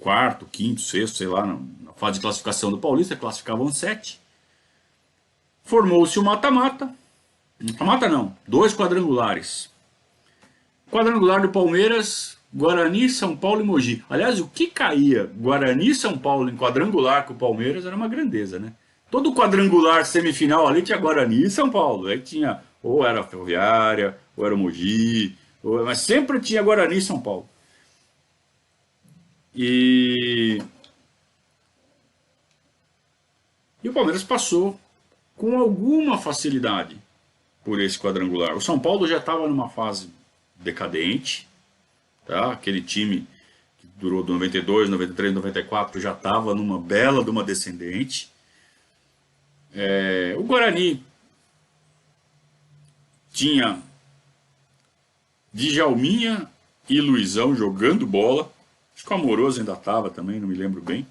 quarto, quinto, sexto, sei lá, na fase de classificação do Paulista, classificavam 7. Formou-se o mata-mata. Mata-mata não, 2 quadrangulares. Quadrangular do Palmeiras, Guarani, São Paulo e Mogi. Aliás, o que caía Guarani e São Paulo em quadrangular com o Palmeiras era uma grandeza, né? Todo quadrangular semifinal ali tinha Guarani e São Paulo. Aí tinha, ou era Ferroviária, ou era Mogi, mas sempre tinha Guarani e São Paulo. E o Palmeiras passou com alguma facilidade por esse quadrangular. O São Paulo já estava numa fase decadente, tá? Aquele time que durou do 92, 93, 94 já estava numa bela de uma descendente. O Guarani tinha Djalminha e Luizão jogando bola. Acho que o Amoroso ainda estava também, não me lembro bem.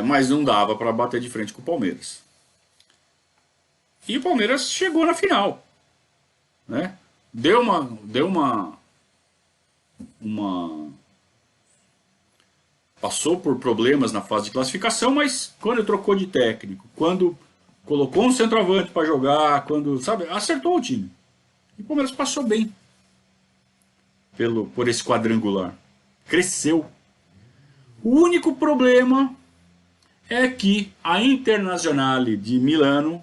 Mas não dava para bater de frente com o Palmeiras. E o Palmeiras chegou na final, né? Deu uma passou por problemas na fase de classificação, mas quando trocou de técnico, quando colocou um centroavante para jogar, quando, sabe, acertou o time. E o Palmeiras passou bem por esse quadrangular. Cresceu. O único problema é que a Internazionale de Milano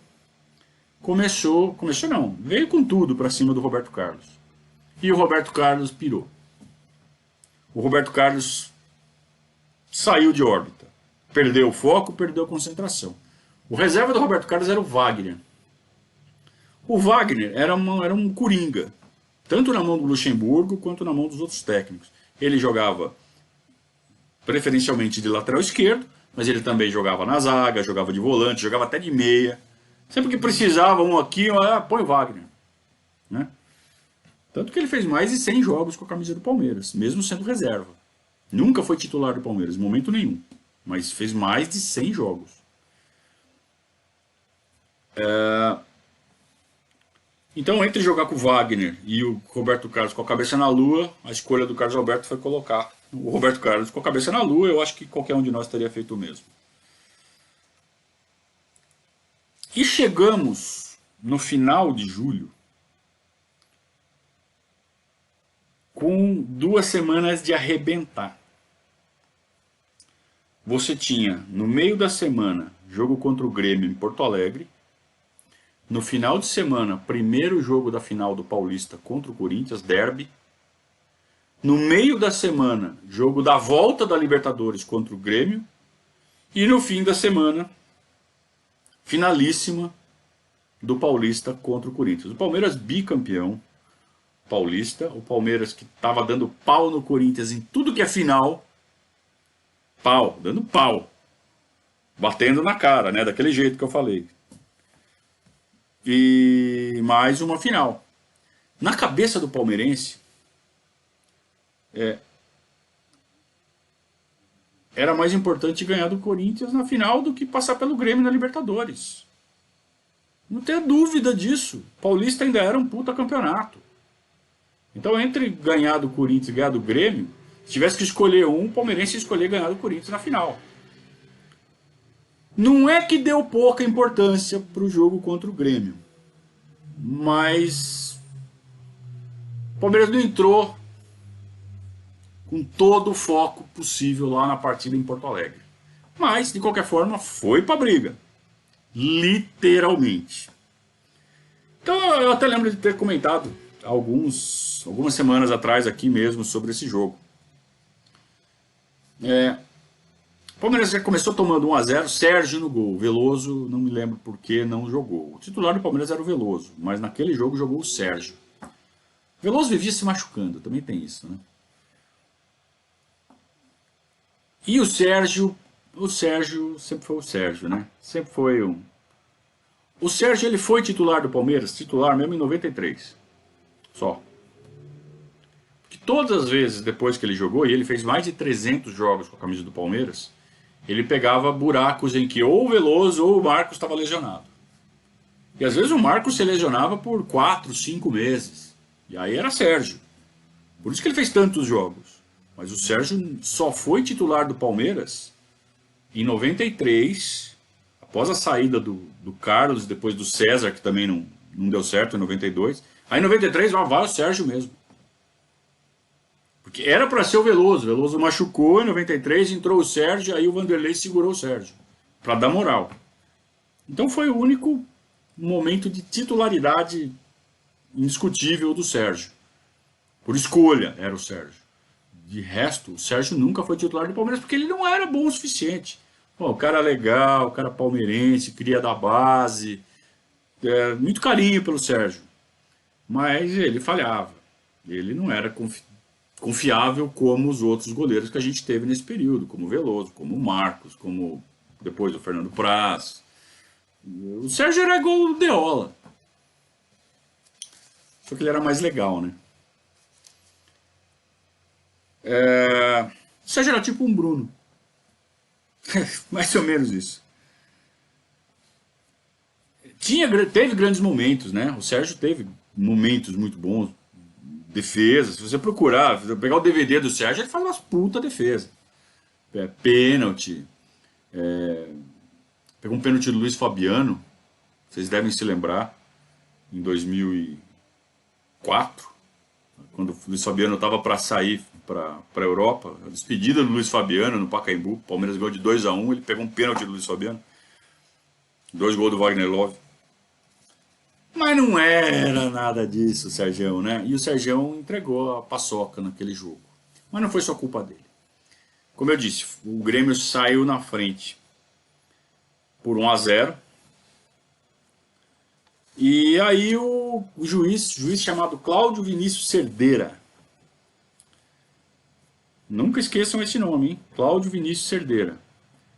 começou não, veio com tudo para cima do Roberto Carlos. E o Roberto Carlos pirou. O Roberto Carlos saiu de órbita. Perdeu o foco, perdeu a concentração. O reserva do Roberto Carlos era o Wagner. O Wagner era um coringa, tanto na mão do Luxemburgo quanto na mão dos outros técnicos. Ele jogava preferencialmente de lateral esquerdo, mas ele também jogava na zaga, jogava de volante, jogava até de meia. Sempre que precisava um aqui, põe o Wagner, né? Tanto que ele fez mais de 100 jogos com a camisa do Palmeiras, mesmo sendo reserva. Nunca foi titular do Palmeiras, em momento nenhum. Mas fez mais de 100 jogos. Então, entre jogar com o Wagner e o Roberto Carlos com a cabeça na lua, a escolha do Carlos Alberto foi colocar o Roberto Carlos com a cabeça na lua. Eu acho que qualquer um de nós teria feito o mesmo. E chegamos no final de julho com 2 semanas de arrebentar. Você tinha, no meio da semana, jogo contra o Grêmio em Porto Alegre. No final de semana, primeiro jogo da final do Paulista contra o Corinthians, derby. No meio da semana, jogo da volta da Libertadores contra o Grêmio. E no fim da semana, finalíssima do Paulista contra o Corinthians. O Palmeiras bicampeão paulista. O Palmeiras que estava dando pau no Corinthians em tudo que é final. Pau, dando pau. Batendo na cara, né? Daquele jeito que eu falei. E mais uma final. Na cabeça do palmeirense, era mais importante ganhar do Corinthians na final do que passar pelo Grêmio na Libertadores. Não tenha dúvida disso. Paulista ainda era um puta campeonato. Então, entre ganhar do Corinthians e ganhar do Grêmio, se tivesse que escolher um, o palmeirense ia escolher ganhar do Corinthians na final. Não é que deu pouca importância para o jogo contra o Grêmio, mas o Palmeiras não entrou com todo o foco possível lá na partida em Porto Alegre. Mas, de qualquer forma, foi para a briga. Literalmente. Então, eu até lembro de ter comentado algumas semanas atrás aqui mesmo sobre esse jogo. O Palmeiras já começou tomando 1-0, Sérgio no gol. Veloso, não me lembro por que não jogou. O titular do Palmeiras era o Veloso, mas naquele jogo jogou o Sérgio. Veloso vivia se machucando, também tem isso, né? E o Sérgio sempre foi o Sérgio, né? Sempre foi um... O Sérgio, ele foi titular do Palmeiras, titular mesmo em 93. Só. Porque todas as vezes depois que ele jogou, e ele fez mais de 300 jogos com a camisa do Palmeiras, ele pegava buracos em que ou o Veloso ou o Marcos estava lesionado. E às vezes o Marcos se lesionava por 4, 5 meses. E aí era Sérgio. Por isso que ele fez tantos jogos. Mas o Sérgio só foi titular do Palmeiras em 93, após a saída do Carlos, depois do César, que também não deu certo em 92. Aí em 93 vai o Sérgio mesmo. Porque era para ser o Veloso. O Veloso machucou em 93, entrou o Sérgio, aí o Vanderlei segurou o Sérgio, para dar moral. Então foi o único momento de titularidade indiscutível do Sérgio. Por escolha era o Sérgio. De resto, o Sérgio nunca foi titular do Palmeiras porque ele não era bom o suficiente. Bom, o cara legal, o cara palmeirense, cria da base. Muito carinho pelo Sérgio. Mas ele falhava. Ele não era confiável como os outros goleiros que a gente teve nesse período, como o Veloso, como o Marcos, como depois o Fernando Praz. O Sérgio era igual o Deola. Só que ele era mais legal, né? O Sérgio era tipo um Bruno. Mais ou menos isso. Teve grandes momentos, né? O Sérgio teve momentos muito bons. Defesa, se você procurar, pegar o DVD do Sérgio, ele faz umas puta defesa. Pênalti. Pegou um pênalti do Luiz Fabiano, vocês devem se lembrar, em 2004, quando o Luiz Fabiano estava para sair para a Europa, a despedida do Luiz Fabiano no Pacaembu, o Palmeiras ganhou de 2-1, ele pegou um pênalti do Luiz Fabiano, 2 gols do Wagner Love. Mas não era nada disso, o Sergião, né? E o Sergião entregou a paçoca naquele jogo. Mas não foi só culpa dele. Como eu disse, o Grêmio saiu na frente por 1-0. E aí o juiz chamado Cláudio Vinícius Cerdeira. Nunca esqueçam esse nome, hein? Cláudio Vinícius Cerdeira.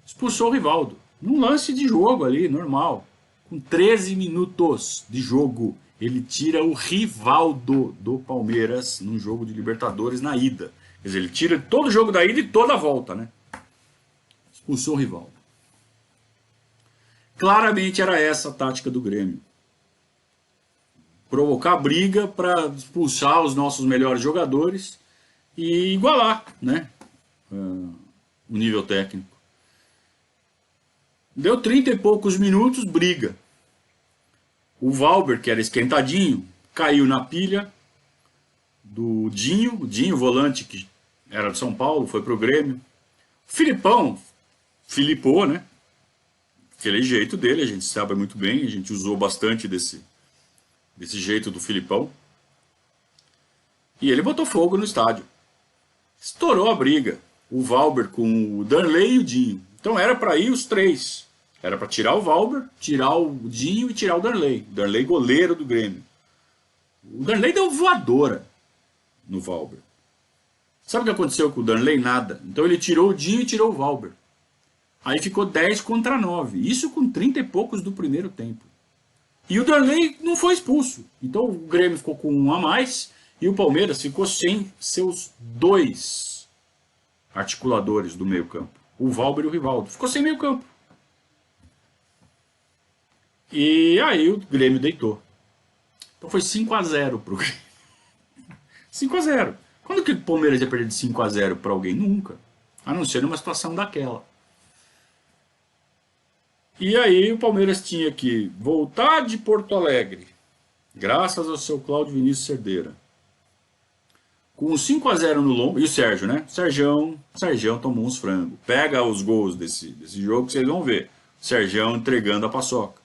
Expulsou o Rivaldo. Num lance de jogo ali, normal. Com 13 minutos de jogo, ele tira o Rivaldo do Palmeiras num jogo de Libertadores na ida. Quer dizer, ele tira todo o jogo da ida e toda a volta, né? Expulsou o Rivaldo. Claramente era essa a tática do Grêmio. Provocar briga para expulsar os nossos melhores jogadores e igualar, né? O nível técnico. Deu 30 e poucos minutos, briga. O Valber, que era esquentadinho, caiu na pilha do Dinho. O Dinho, volante que era de São Paulo, foi pro Grêmio. Filipão, filipou, né? Aquele jeito dele, a gente sabe muito bem, a gente usou bastante desse jeito do Filipão. E ele botou fogo no estádio. Estourou a briga. O Valber com o Darley e o Dinho. Então era para ir os três. Era para tirar o Valber, tirar o Dinho e tirar o Darley. O Darley goleiro do Grêmio. O Darley deu voadora no Valber. Sabe o que aconteceu com o Darley? Nada. Então ele tirou o Dinho e tirou o Valber. Aí ficou 10-9. Isso com 30 e poucos do primeiro tempo. E o Darley não foi expulso. Então o Grêmio ficou com 1 a mais. E o Palmeiras ficou sem seus 2 articuladores do meio campo. O Valber e o Rivaldo. Ficou sem meio campo. E aí o Grêmio deitou. Então foi 5-0 pro Grêmio. 5-0. Quando que o Palmeiras ia perder de 5-0 para alguém? Nunca. A não ser numa situação daquela. E aí o Palmeiras tinha que voltar de Porto Alegre, graças ao seu Cláudio Vinícius Cerdeira, com 5-0 no lombo. E o Sérgio, né? Sérgio tomou uns frangos. Pega os gols desse jogo que vocês vão ver. Sérgio entregando a paçoca.